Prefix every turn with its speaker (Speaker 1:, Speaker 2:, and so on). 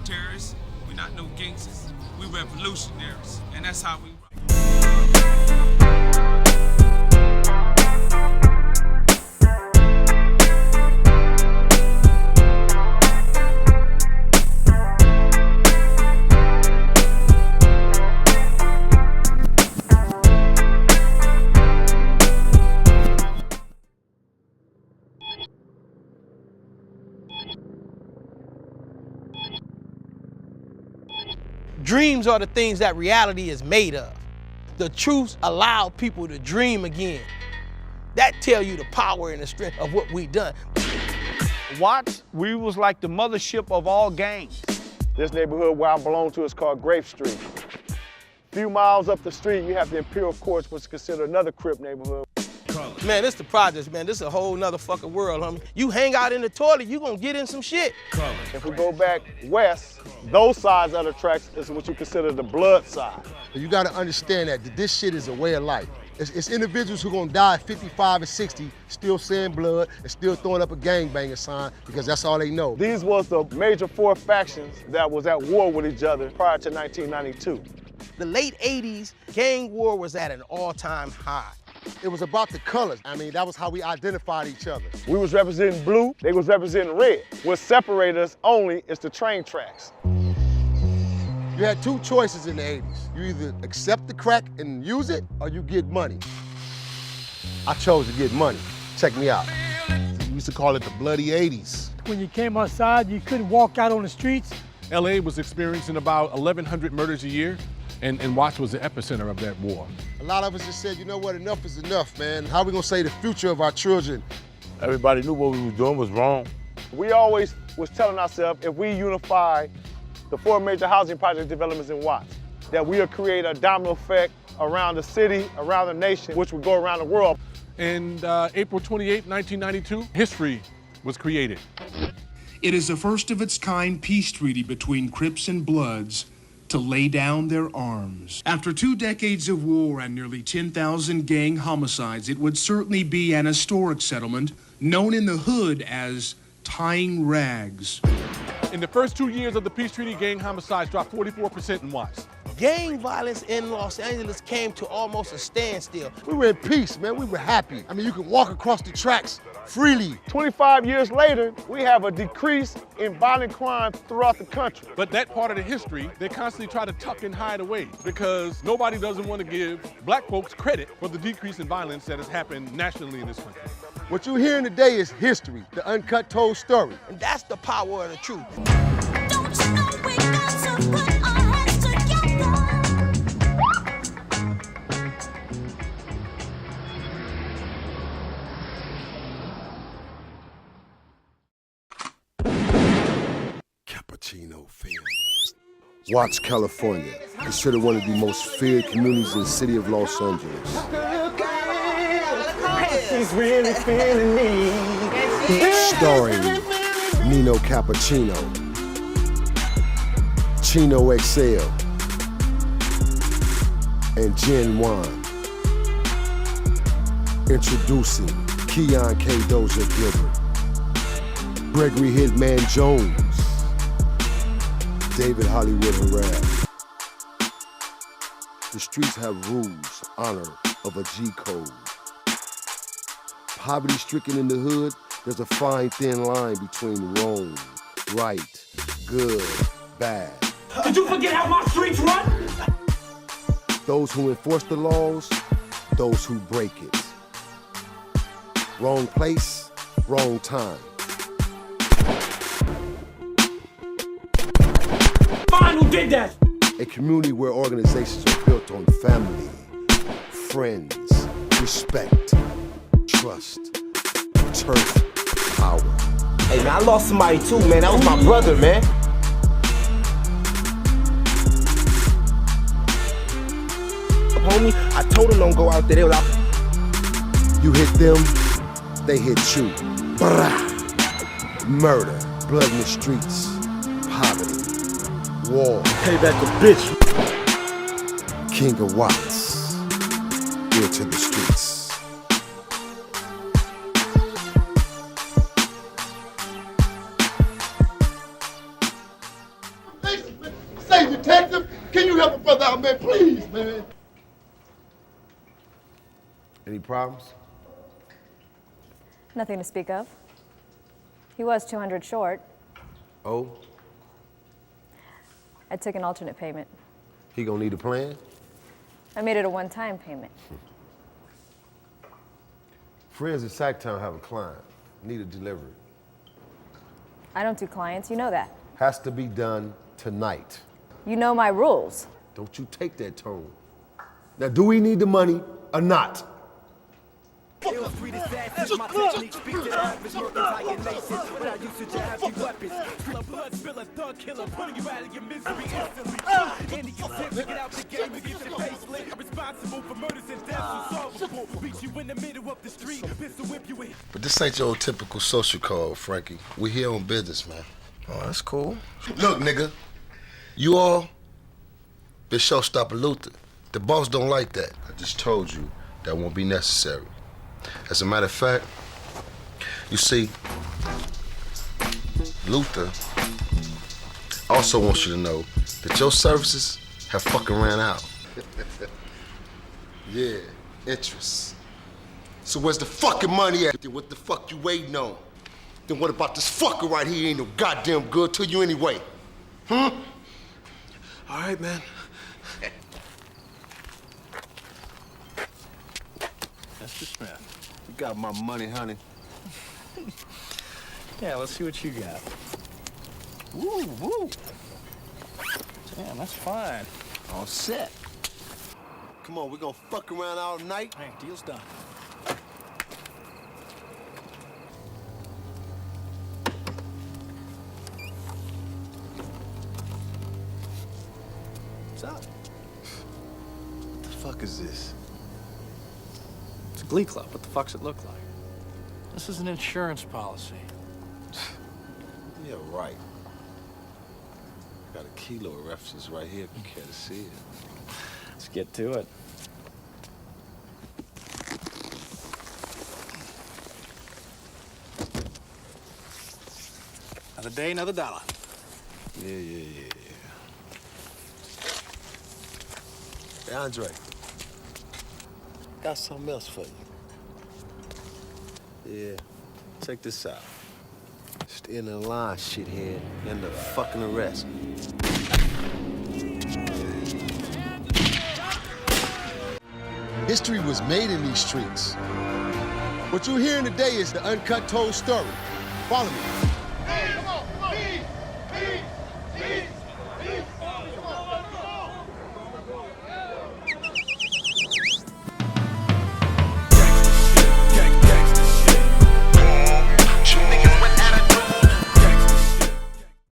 Speaker 1: terrorists. We're not no gangsters. We revolutionaries. And that's how we
Speaker 2: Dreams are the things that reality is made of. The truth allowed people to dream again. That tell you the power and the strength of what we done.
Speaker 3: Watts, we was like the mothership of all gangs.
Speaker 4: This neighborhood where I belong to is called Grape Street. A few miles up the street, you have the Imperial Courts, which is considered another Crip neighborhood.
Speaker 2: Man, this the projects, man. This is a whole nother fucking world, homie. You hang out in the toilet, you gonna get in some shit.
Speaker 4: If we go back west, those sides of the tracks is what you consider the blood side.
Speaker 5: You gotta understand that this shit is a way of life. It's individuals who gonna die at 55 and 60, still saying blood and still throwing up a gangbanger sign because that's all they know.
Speaker 4: These was the major four factions that was at war with each other prior to 1992.
Speaker 2: The late 80s, gang war was at an all-time high.
Speaker 5: It was about the colors. I mean, that was how we identified each other.
Speaker 4: We was representing blue, they was representing red. What separated us only is the train tracks.
Speaker 5: You had two choices in the 80s. You either accept the crack and use it, or you get money. I chose to get money. Check me out.
Speaker 6: We used to call it the bloody 80s.
Speaker 7: When you came outside, you couldn't walk out on the streets.
Speaker 8: LA was experiencing about 1,100 murders a year, and Watts was the epicenter of that war.
Speaker 5: A lot of us just said, you know what, enough is enough, man. How are we gonna say the future of our children?
Speaker 9: Everybody knew what we were doing was wrong.
Speaker 4: We always was telling ourselves, if we unify the four major housing project developments in Watts, that we'll create a domino effect around the city, around the nation, which will go around the world.
Speaker 8: And April 28, 1992, history was created.
Speaker 10: It is the first of its kind peace treaty between Crips and Bloods to lay down their arms. After 2 decades of war and nearly 10,000 gang homicides, it would certainly be an historic settlement known in the hood as tying rags.
Speaker 8: In the first 2 years of the peace treaty, gang homicides dropped 44% in Watts.
Speaker 2: Gang violence in Los Angeles came to almost a standstill.
Speaker 5: We were in peace, man. We were happy. I mean, you could walk across the tracks freely.
Speaker 4: 25 years later, we have a decrease in violent crime throughout the country.
Speaker 8: But that part of the history, they constantly try to tuck and hide away because nobody doesn't want to give black folks credit for the decrease in violence that has happened nationally in this country.
Speaker 5: What you're hearing today is history, the uncut told story.
Speaker 2: And that's the power of the truth.
Speaker 11: Don't you know we got to put our heads together?
Speaker 6: Cappucino film. Watts, California, considered one of the most feared communities in the city of Los Angeles.
Speaker 11: He's really feeling me.
Speaker 6: Starring Nino Cappucino, Chino XL, and Gen Juan. Introducing Keon K. Doja Gilbert, Gregory Hitman Jones, David Hollywood Harrell. The streets have rules, honor of a G code. Poverty-stricken in the hood, there's a fine thin line between wrong, right, good, bad.
Speaker 11: Did you forget how my streets run?
Speaker 6: Those who enforce the laws, those who break it. Wrong place, wrong time.
Speaker 11: Fine, who did that?
Speaker 6: A community where organizations are built on family, friends, respect, trust, turf, power.
Speaker 12: Hey man, I lost somebody too, man. That was my brother, man. Homie, I told him don't go out there. They was out.
Speaker 6: You hit them, they hit you. Brah. Murder, blood in the streets, poverty, war.
Speaker 12: Payback a bitch.
Speaker 6: King of Watts, ear to the streets.
Speaker 5: Hey, detective, can you help a brother out, man? Please, man.
Speaker 6: Any problems?
Speaker 13: Nothing to speak of. He was 200 short.
Speaker 6: Oh,
Speaker 13: I took an alternate payment.
Speaker 6: he gonna need a plan?
Speaker 13: I made it a one-time payment.
Speaker 6: Friends at Sacktown have a client. Need a delivery.
Speaker 13: I don't do clients, you know that.
Speaker 6: Has to be done tonight.
Speaker 13: You know my rules.
Speaker 6: Don't you take that tone. Now, do we need the money or not?
Speaker 5: But this ain't your typical social call, Frankie. We here on business, man.
Speaker 12: Oh, that's cool.
Speaker 5: Look, nigga, you all been showstopper Luther. The boss don't like that. I just told you that won't be necessary. As a matter of fact, you see, Luther also wants you to know that your services have fucking ran out. Yeah, interest. So where's the fucking money at? What the fuck you waiting on? Then what about this fucker right here? He ain't no goddamn good to you anyway. All right, man.
Speaker 12: Mr. Smith.
Speaker 6: You got my money, honey.
Speaker 12: Yeah, let's see what you got. Woo, woo. Damn, that's fine. All set.
Speaker 6: Come on, we gonna fuck around all night?
Speaker 12: Hey, deal's done. What's up?
Speaker 6: What the fuck is this?
Speaker 12: It's a glee club. What the fuck's it look like? This is an insurance policy.
Speaker 6: Yeah, right. Got a kilo of references right here if you care to see it.
Speaker 12: Let's get to it. Another day, another dollar.
Speaker 6: Yeah. Hey, Andre. Got something else for you. Yeah, check this out. Stay in the line, shithead. End up fucking arrest.
Speaker 5: History was made in these streets. What you're hearing today is the uncut told story. Follow me.